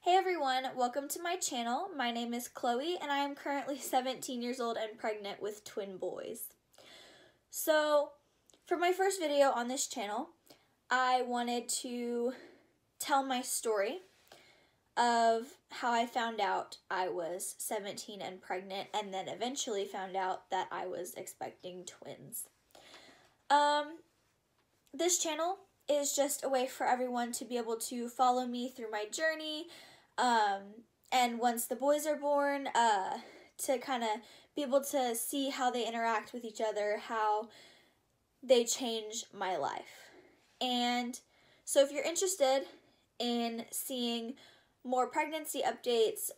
Hey everyone, welcome to my channel. My name is Chloe and I am currently 17 years old and pregnant with twin boys. So, for my first video on this channel, I wanted to tell my story of how I found out I was 17 and pregnant and then eventually found out that I was expecting twins. This channel is just a way for everyone to be able to follow me through my journey, and once the boys are born, to kind of be able to see how they interact with each other, how they change my life. And so if you're interested in seeing more pregnancy updates,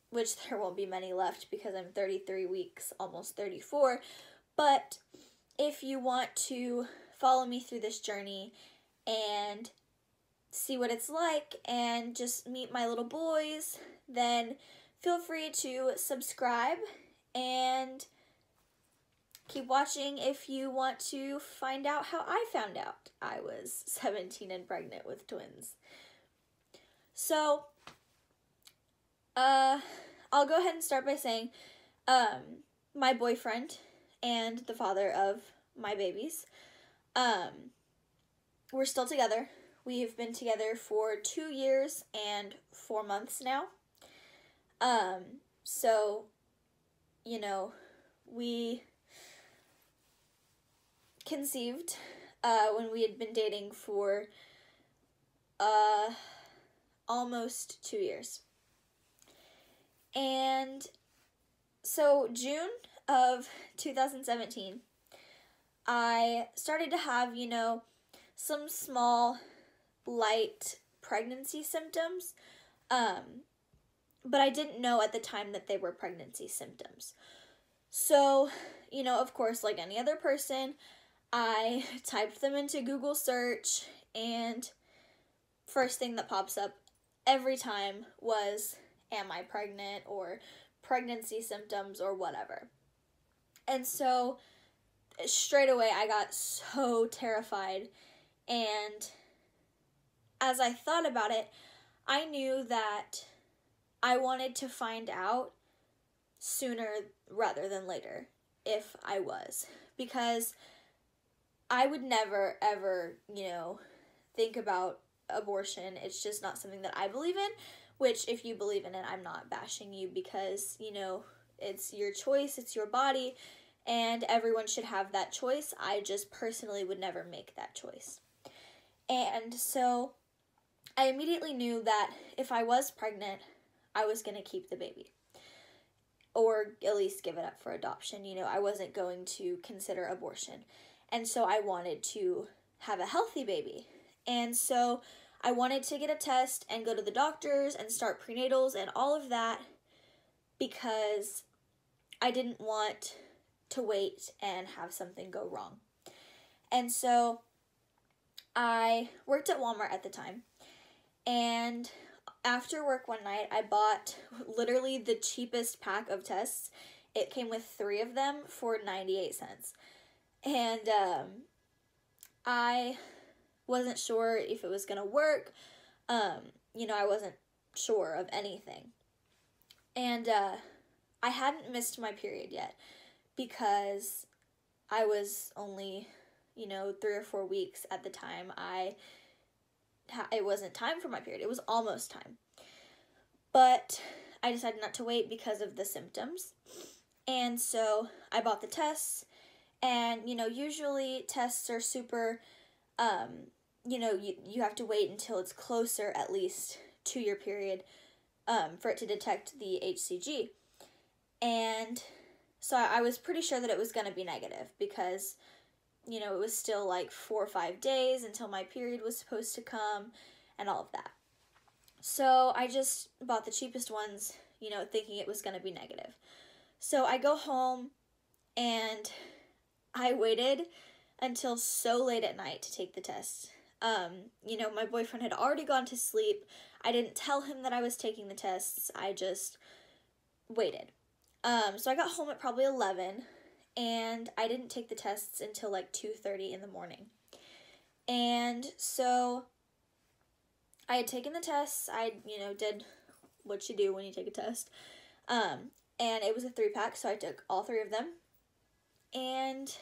which there won't be many left because I'm 33 weeks, almost 34, but if you want to follow me through this journey and see what it's like and just meet my little boys, then feel free to subscribe and keep watching if you want to find out how I found out I was 17 and pregnant with twins. So, I'll go ahead and start by saying, my boyfriend and the father of my babies, we're still together. We've been together for 2 years and 4 months now. So, you know, we conceived, when we had been dating for, almost 2 years. And so June of 2017, I started to have, some small, light pregnancy symptoms, but I didn't know at the time that they were pregnancy symptoms. So, of course, like any other person, I typed them into Google search, and first thing that pops up every time was, am I pregnant, or pregnancy symptoms, or whatever. And so, straight away, I got so terrified, and as I thought about it, I knew that I wanted to find out sooner rather than later if I was, because I would never, ever, think about abortion. It's just not something that I believe in, which if you believe in it, I'm not bashing you because, it's your choice, it's your body, and everyone should have that choice. I just personally would never make that choice. And so I immediately knew that if I was pregnant, I was going to keep the baby, or at least give it up for adoption. I wasn't going to consider abortion. And so I wanted to have a healthy baby. And so I wanted to get a test and go to the doctors and start prenatals and all of that because I didn't want to wait and have something go wrong. And so I worked at Walmart at the time, and after work one night, I bought literally the cheapest pack of tests. It came with 3 of them for 98 cents. And I wasn't sure if it was going to work. I wasn't sure of anything. And I hadn't missed my period yet because I was only, 3 or 4 weeks at the time. It wasn't time for my period. It was almost time. But I decided not to wait because of the symptoms. And so I bought the tests. And, usually tests are super, you have to wait until it's closer at least to your period for it to detect the HCG. And so I was pretty sure that it was going to be negative because it was still like 4 or 5 days until my period was supposed to come and all of that. So I just bought the cheapest ones, thinking it was going to be negative. So I go home and I waited until so late at night to take the test. My boyfriend had already gone to sleep. I didn't tell him that I was taking the tests. I just waited. So I got home at probably 11. And I didn't take the tests until like 2:30 in the morning. And so I had taken the tests. I, did what you do when you take a test. And it was a 3-pack, so I took all 3 of them. And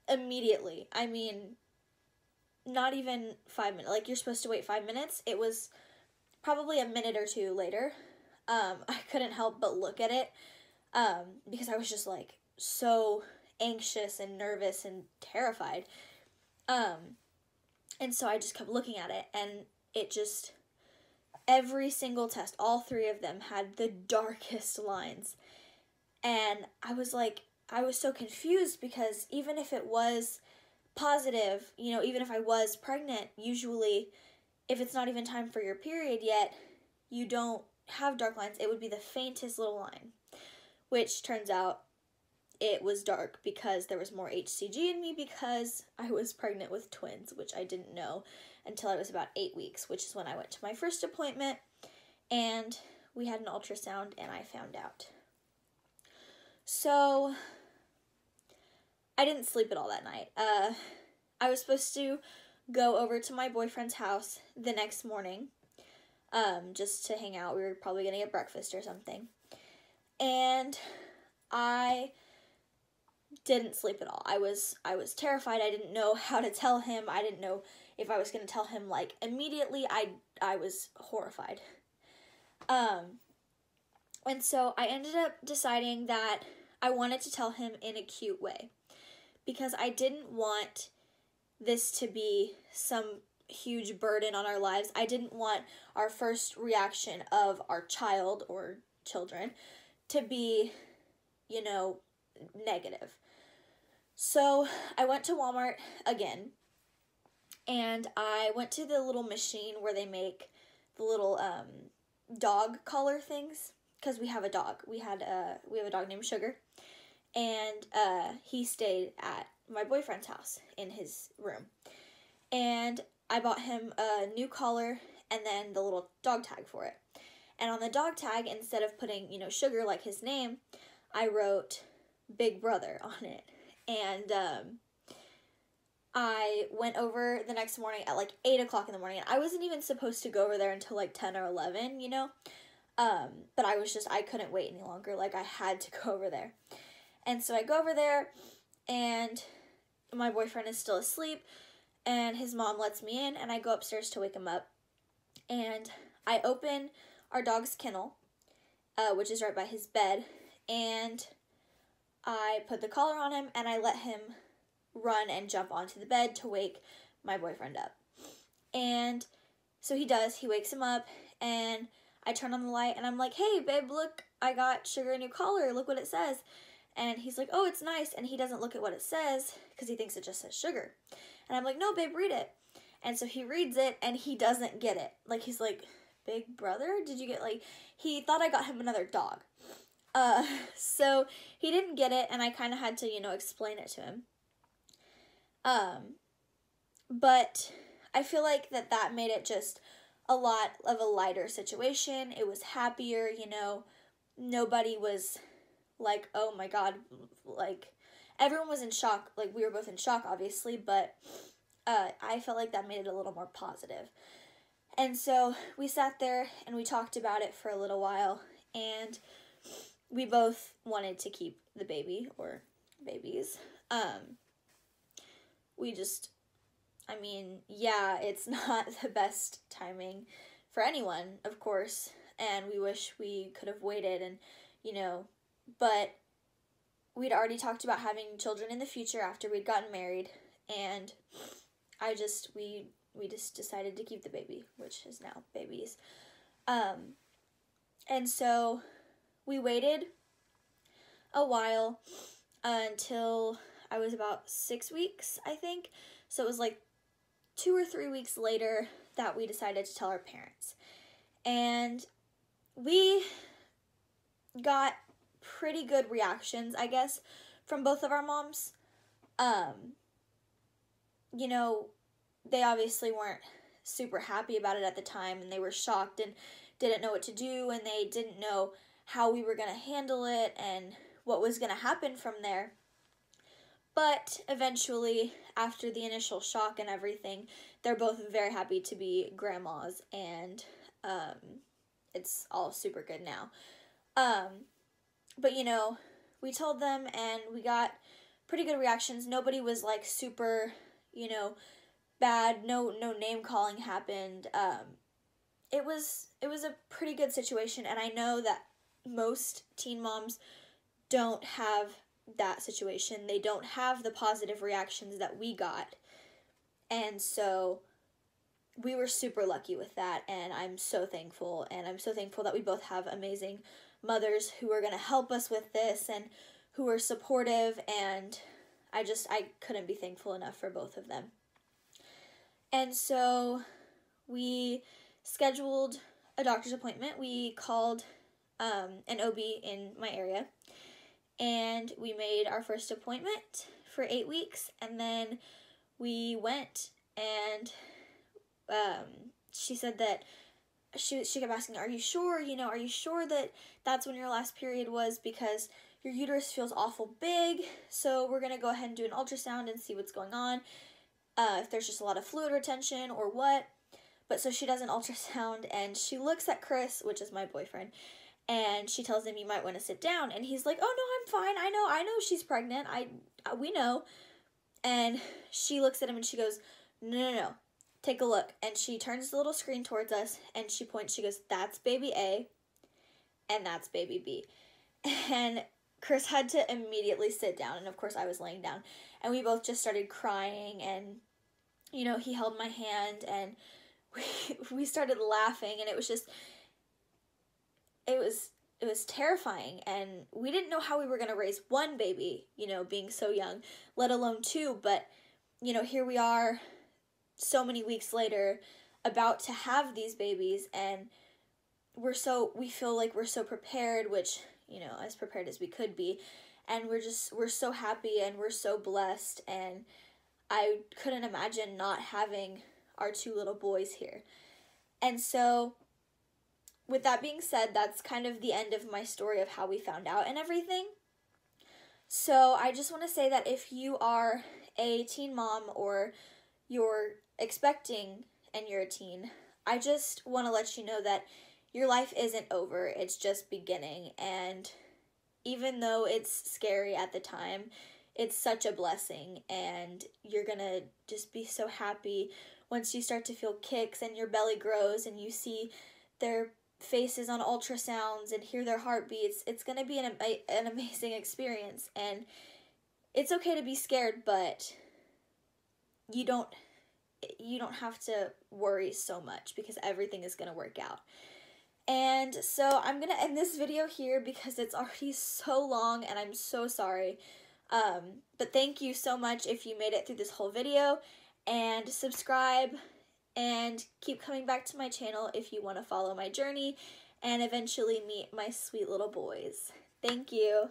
immediately, I mean, not even 5 minutes. Like, you're supposed to wait 5 minutes. It was probably a minute or 2 later. I couldn't help but look at it because I was just, like, so anxious and nervous and terrified. And so I just kept looking at it, and it just, every single test, all 3 of them had the darkest lines. And I was so confused because even if it was positive, even if I was pregnant, usually if it's not even time for your period yet, you don't have dark lines. It would be the faintest little line, which turns out it was dark because there was more HCG in me because I was pregnant with twins, which I didn't know until I was about 8 weeks, which is when I went to my first appointment, and we had an ultrasound, and I found out. So I didn't sleep at all that night. I was supposed to go over to my boyfriend's house the next morning, just to hang out. We were probably going to get breakfast or something. And I didn't sleep at all. I was terrified. I didn't know how to tell him. I didn't know if I was going to tell him, like, immediately. I was horrified. And so I ended up deciding that I wanted to tell him in a cute way because I didn't want this to be some huge burden on our lives. I didn't want our first reaction of our child or children to be, negative. So I went to Walmart again, and I went to the little machine where they make the little dog collar things, because we have a dog. We have a dog named Sugar, and he stayed at my boyfriend's house in his room. And I bought him a new collar and then the little dog tag for it. And on the dog tag, instead of putting, Sugar like his name, I wrote Big Brother on it. And I went over the next morning at like 8 o'clock in the morning. And I wasn't even supposed to go over there until like 10 or 11, but I couldn't wait any longer. Like, I had to go over there. And so I go over there, and my boyfriend is still asleep, and his mom lets me in, and I go upstairs to wake him up. And I open our dog's kennel, which is right by his bed, and I put the collar on him, and I let him run and jump onto the bed to wake my boyfriend up. And so he does. He wakes him up, and I turn on the light, and I'm like, hey, babe, look, I got Sugar a new collar. Look what it says. And he's like, oh, it's nice. And he doesn't look at what it says because he thinks it just says Sugar. And I'm like, no, babe, read it. And so he reads it, and he doesn't get it. Like, he's like, Big Brother? Did you get, like, he thought I got him another dog. So he didn't get it, and I kind of had to, explain it to him. But I feel like that made it just a lot of a lighter situation. It was happier, nobody was like, oh my God, like, everyone was in shock. Like, we were both in shock, obviously, but I felt like that made it a little more positive. And so we sat there and we talked about it for a little while, and we both wanted to keep the baby, or babies. It's not the best timing for anyone, of course, and we wish we could have waited, and, but we'd already talked about having children in the future after we'd gotten married, and we just decided to keep the baby, which is now babies. And so we waited a while until I was about 6 weeks, I think. So it was like 2 or 3 weeks later that we decided to tell our parents. And we got pretty good reactions, I guess, from both of our moms. They obviously weren't super happy about it at the time, and they were shocked and didn't know what to do, and they didn't know how we were going to handle it and what was going to happen from there. But eventually, after the initial shock and everything, they're both very happy to be grandmas, and it's all super good now. But we told them, and we got pretty good reactions. Nobody was like super, bad. No name calling happened. It was a pretty good situation, and I know that most teen moms don't have that situation. They don't have the positive reactions that we got. And so we were super lucky with that, and I'm so thankful. And I'm so thankful that we both have amazing mothers who are going to help us with this and who are supportive, and I couldn't be thankful enough for both of them. And so we scheduled a doctor's appointment. We called an OB in my area, and we made our first appointment for 8 weeks, and then we went, and she said that she kept asking, are you sure, are you sure that that's when your last period was, because your uterus feels awful big, so we're going to go ahead and do an ultrasound and see what's going on, if there's just a lot of fluid retention or what. But so she does an ultrasound, and she looks at Chris, which is my boyfriend, and she tells him, you might want to sit down. And he's like, oh, no, I'm fine. I know she's pregnant. We know. And she looks at him and she goes, no, take a look. And she turns the little screen towards us, and she points, she goes, that's baby A, and that's baby B. And Chris had to immediately sit down, and of course I was laying down. And we both just started crying, and, he held my hand, and we started laughing, and it was just, it was terrifying, and we didn't know how we were going to raise one baby, being so young, let alone two. But, here we are so many weeks later about to have these babies, and we feel like we're so prepared, which, as prepared as we could be, and we're so happy, and we're so blessed, and I couldn't imagine not having our two little boys here. And so, with that being said, that's kind of the end of my story of how we found out and everything. So I just want to say that if you are a teen mom, or you're expecting and you're a teen, I just want to let you know that your life isn't over. It's just beginning. And even though it's scary at the time, it's such a blessing, and you're gonna just be so happy once you start to feel kicks and your belly grows and you see their faces on ultrasounds and hear their heartbeats. It's going to be an amazing experience, and it's okay to be scared, but you don't have to worry so much, because everything is going to work out. And so I'm going to end this video here because it's already so long, and I'm so sorry. But thank you so much if you made it through this whole video, and subscribe, and keep coming back to my channel if you want to follow my journey and eventually meet my sweet little boys. Thank you.